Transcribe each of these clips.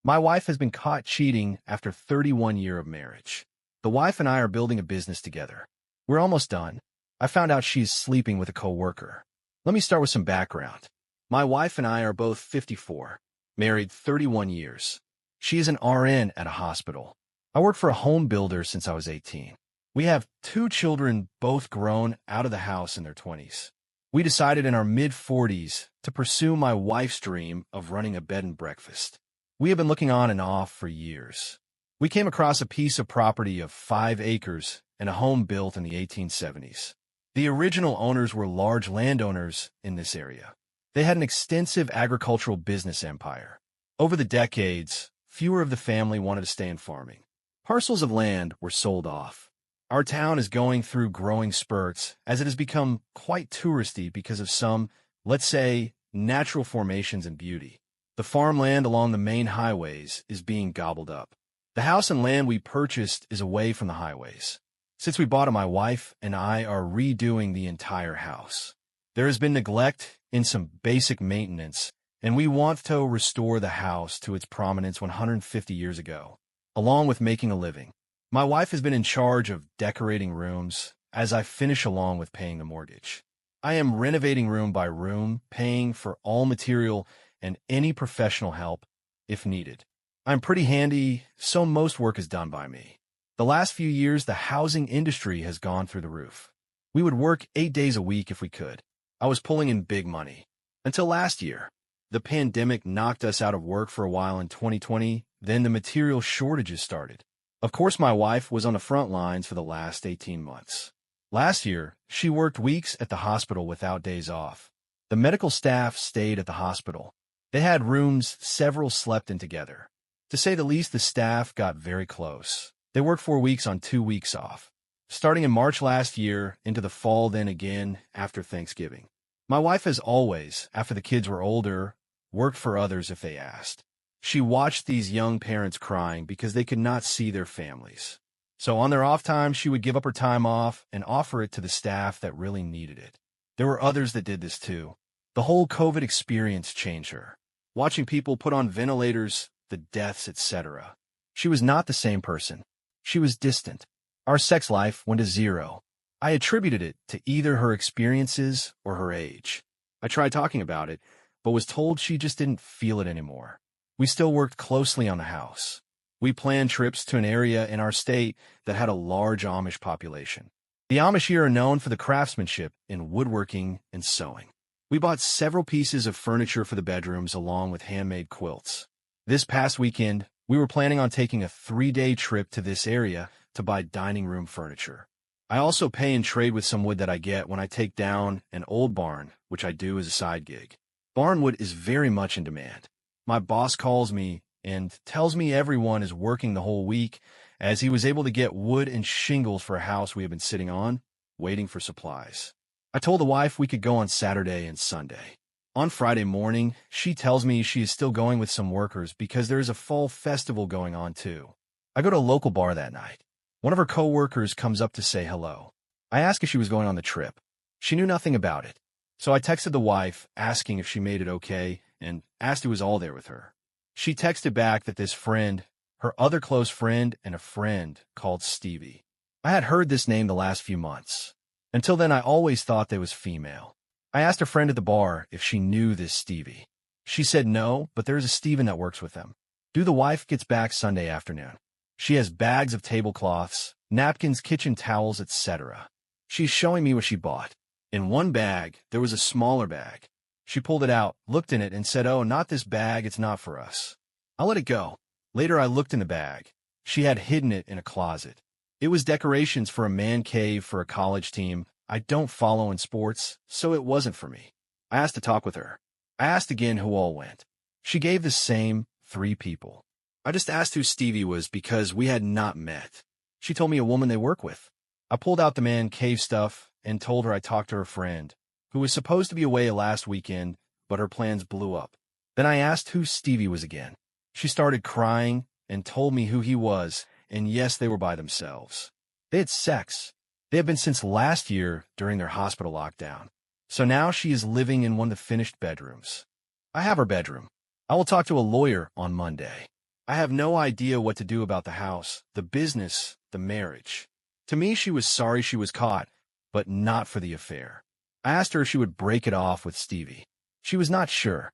My wife has been caught cheating after 31 years of marriage. The wife and I are building a business together. We're almost done. I found out she's sleeping with a coworker. Let me start with some background. My wife and I are both 54, married 31 years. She is an RN at a hospital. I worked for a home builder since I was 18. We have two children, both grown out of the house in their 20s. We decided in our mid-40s to pursue my wife's dream of running a bed and breakfast. We have been looking on and off for years. We came across a piece of property of 5 acres and a home built in the 1870s. The original owners were large landowners in this area. They had an extensive agricultural business empire. Over the decades, fewer of the family wanted to stay in farming. Parcels of land were sold off. Our town is going through growing spurts as it has become quite touristy because of some, let's say, natural formations and beauty. The farmland along the main highways is being gobbled up. The house and land we purchased is away from the highways. Since we bought it, my wife and I are redoing the entire house. There has been neglect in some basic maintenance, and we want to restore the house to its prominence 150 years ago, along with making a living. My wife has been in charge of decorating rooms as I finish along with paying the mortgage. I am renovating room by room, paying for all material and any professional help if needed. I'm pretty handy, so most work is done by me. The last few years, the housing industry has gone through the roof. We would work 8 days a week if we could. I was pulling in big money. Until last year. The pandemic knocked us out of work for a while in 2020, then the material shortages started. Of course, my wife was on the front lines for the last 18 months. Last year, she worked weeks at the hospital without days off. The medical staff stayed at the hospital. They had rooms several slept in together. To say the least, the staff got very close. They worked 4 weeks on 2 weeks off, starting in March last year into the fall, then again after Thanksgiving. My wife has always, after the kids were older, worked for others if they asked. She watched these young parents crying because they could not see their families. So on their off time, she would give up her time off and offer it to the staff that really needed it. There were others that did this too. The whole COVID experience changed her. Watching people put on ventilators, the deaths, etc. She was not the same person. She was distant. Our sex life went to zero. I attributed it to either her experiences or her age. I tried talking about it, but was told she just didn't feel it anymore. We still worked closely on the house. We planned trips to an area in our state that had a large Amish population. The Amish here are known for the craftsmanship in woodworking and sewing. We bought several pieces of furniture for the bedrooms along with handmade quilts. This past weekend, we were planning on taking a 3-day trip to this area to buy dining room furniture. I also pay and trade with some wood that I get when I take down an old barn, which I do as a side gig. Barn wood is very much in demand. My boss calls me and tells me everyone is working the whole week as he was able to get wood and shingles for a house we have been sitting on, waiting for supplies. I told the wife we could go on Saturday and Sunday. On Friday morning, she tells me she is still going with some workers because there is a fall festival going on too. I go to a local bar that night. One of her coworkers comes up to say hello. I asked if she was going on the trip. She knew nothing about it. So I texted the wife asking if she made it okay and asked who was all there with her. She texted back that this friend, her other close friend, and a friend called Stevie. I had heard this name the last few months. Until then, I always thought they was female. I asked a friend at the bar if she knew this Stevie. She said no, but there's a Steven that works with them. The wife gets back Sunday afternoon. She has bags of tablecloths, napkins, kitchen towels, etc. She's showing me what she bought. In one bag, there was a smaller bag. She pulled it out, looked in it, and said, "Oh, not this bag, it's not for us." I let it go. Later, I looked in the bag. She had hidden it in a closet. It was decorations for a man cave for a college team I don't follow in sports, so it wasn't for me. I asked to talk with her. I asked again who all went. She gave the same 3 people. I just asked who Stevie was because we had not met. She told me a woman they work with. I pulled out the man cave stuff and told her I talked to her friend, who was supposed to be away last weekend, but her plans blew up. Then I asked who Stevie was again. She started crying and told me who he was, and yes, they were by themselves. They had sex. They had been since last year during their hospital lockdown. So now she is living in one of the finished bedrooms. I have her bedroom. I will talk to a lawyer on Monday. I have no idea what to do about the house, the business, the marriage. To me, she was sorry she was caught, but not for the affair. I asked her if she would break it off with Stevie. She was not sure.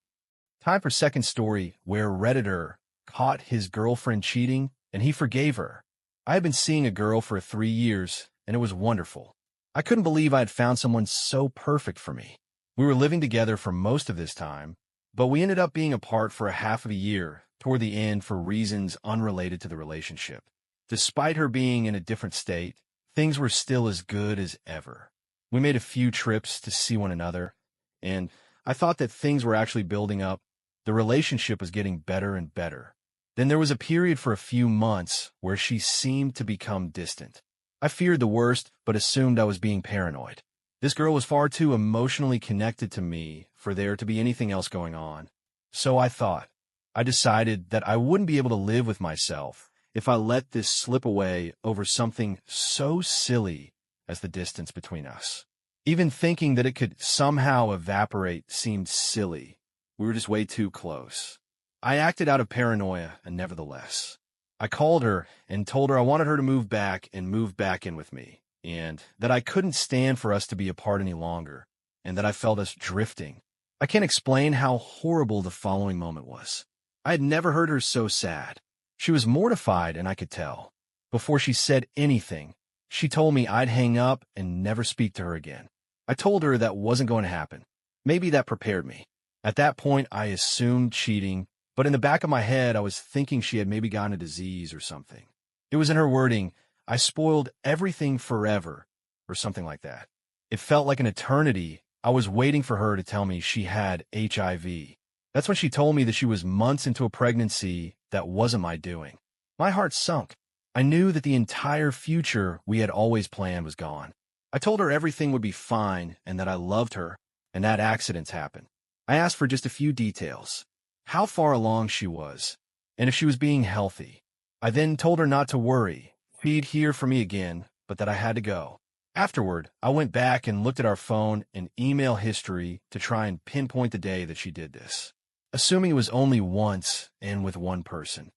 Time for second story, where Redditor caught his girlfriend cheating, and he forgave her. I had been seeing a girl for 3 years, and it was wonderful. I couldn't believe I had found someone so perfect for me. We were living together for most of this time, but we ended up being apart for a half of a year toward the end for reasons unrelated to the relationship. Despite her being in a different state, things were still as good as ever. We made a few trips to see one another, and I thought that things were actually building up. The relationship was getting better and better. Then there was a period for a few months where she seemed to become distant. I feared the worst, but assumed I was being paranoid. This girl was far too emotionally connected to me for there to be anything else going on. So I thought. I decided that I wouldn't be able to live with myself if I let this slip away over something so silly as the distance between us. Even thinking that it could somehow evaporate seemed silly. We were just way too close. I acted out of paranoia, and nevertheless. I called her and told her I wanted her to move back and move back in with me, and that I couldn't stand for us to be apart any longer, and that I felt us drifting. I can't explain how horrible the following moment was. I had never heard her so sad. She was mortified, and I could tell. Before she said anything, she told me I'd hang up and never speak to her again. I told her that wasn't going to happen. Maybe that prepared me. At that point, I assumed cheating, but in the back of my head, I was thinking she had maybe gotten a disease or something. It was in her wording, I spoiled everything forever, or something like that. It felt like an eternity. I was waiting for her to tell me she had HIV. That's when she told me that she was months into a pregnancy that wasn't my doing. My heart sunk. I knew that the entire future we had always planned was gone. I told her everything would be fine and that I loved her, and that accidents happened. I asked for just a few details. How far along she was, and if she was being healthy. I then told her not to worry. She'd hear from me again, but that I had to go. Afterward, I went back and looked at our phone and email history to try and pinpoint the day that she did this, assuming it was only once and with one person.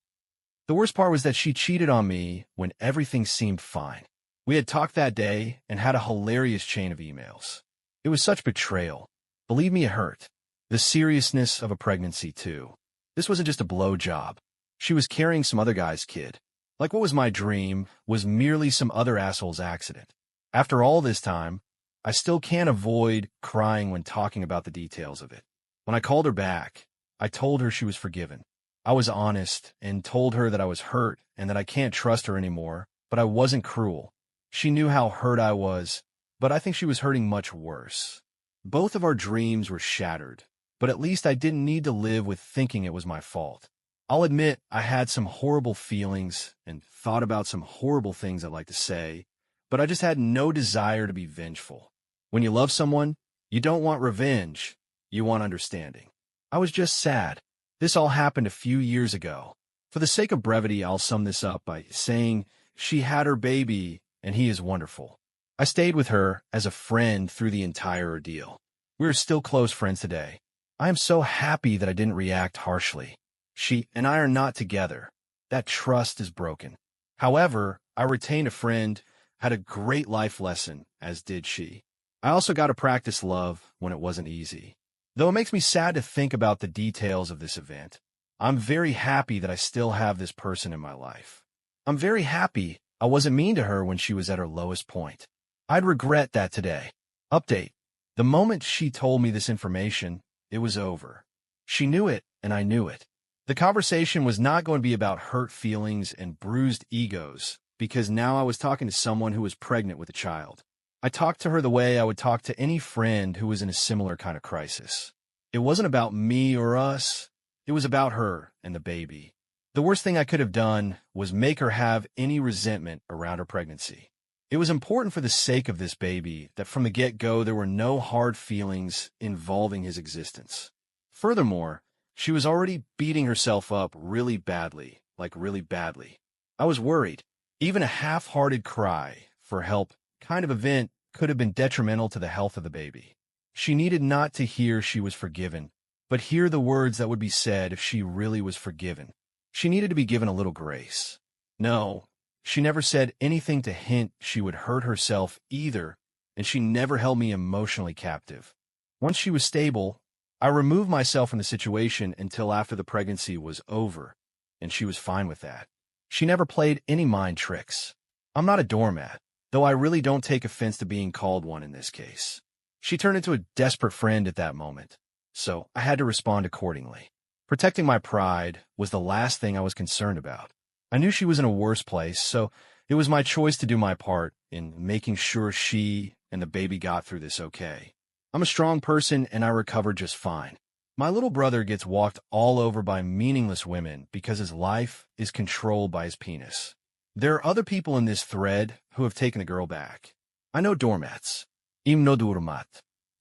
The worst part was that she cheated on me when everything seemed fine. We had talked that day and had a hilarious chain of emails. It was such betrayal. Believe me, it hurt. The seriousness of a pregnancy, too. This wasn't just a blowjob. She was carrying some other guy's kid. Like what was my dream was merely some other asshole's accident. After all this time, I still can't avoid crying when talking about the details of it. When I called her back, I told her she was forgiven. I was honest and told her that I was hurt and that I can't trust her anymore, but I wasn't cruel. She knew how hurt I was, but I think she was hurting much worse. Both of our dreams were shattered, but at least I didn't need to live with thinking it was my fault. I'll admit I had some horrible feelings and thought about some horrible things I'd like to say, but I just had no desire to be vengeful. When you love someone, you don't want revenge, you want understanding. I was just sad. This all happened a few years ago. For the sake of brevity, I'll sum this up by saying she had her baby and he is wonderful. I stayed with her as a friend through the entire ordeal. We are still close friends today. I am so happy that I didn't react harshly. She and I are not together. That trust is broken. However, I retained a friend, had a great life lesson, as did she. I also got to practice love when it wasn't easy. Though it makes me sad to think about the details of this event, I'm very happy that I still have this person in my life. I'm very happy I wasn't mean to her when she was at her lowest point. I'd regret that today. Update. The moment she told me this information, it was over. She knew it, and I knew it. The conversation was not going to be about hurt feelings and bruised egos, because now I was talking to someone who was pregnant with a child. I talked to her the way I would talk to any friend who was in a similar kind of crisis. It wasn't about me or us. It was about her and the baby. The worst thing I could have done was make her have any resentment around her pregnancy. It was important for the sake of this baby that from the get-go there were no hard feelings involving his existence. Furthermore, she was already beating herself up really badly, like really badly. I was worried. Even a half-hearted cry for help kind of event could have been detrimental to the health of the baby. She needed not to hear she was forgiven, but hear the words that would be said if she really was forgiven. She needed to be given a little grace. No, she never said anything to hint she would hurt herself either, and she never held me emotionally captive. Once she was stable, I removed myself from the situation until after the pregnancy was over, and she was fine with that. She never played any mind tricks. I'm not a doormat, though I really don't take offense to being called one in this case. She turned into a desperate friend at that moment, so I had to respond accordingly. Protecting my pride was the last thing I was concerned about. I knew she was in a worse place, so it was my choice to do my part in making sure she and the baby got through this okay. I'm a strong person and I recovered just fine. My little brother gets walked all over by meaningless women because his life is controlled by his penis. There are other people in this thread who have taken the girl back. I know doormats. Im no doormat.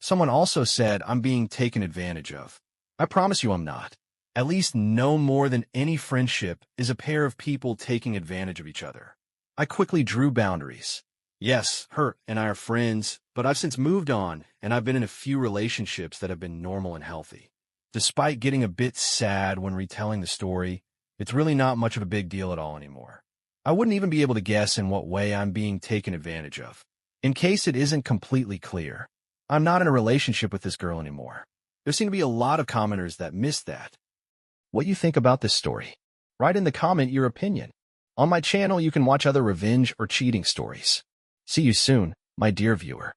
Someone also said I'm being taken advantage of. I promise you I'm not. At least no more than any friendship is a pair of people taking advantage of each other. I quickly drew boundaries. Yes, her and I are friends, but I've since moved on, and I've been in a few relationships that have been normal and healthy. Despite getting a bit sad when retelling the story, it's really not much of a big deal at all anymore. I wouldn't even be able to guess in what way I'm being taken advantage of. In case it isn't completely clear, I'm not in a relationship with this girl anymore. There seem to be a lot of commenters that missed that. What you think about this story? Write in the comment your opinion. On my channel, you can watch other revenge or cheating stories. See you soon, my dear viewer.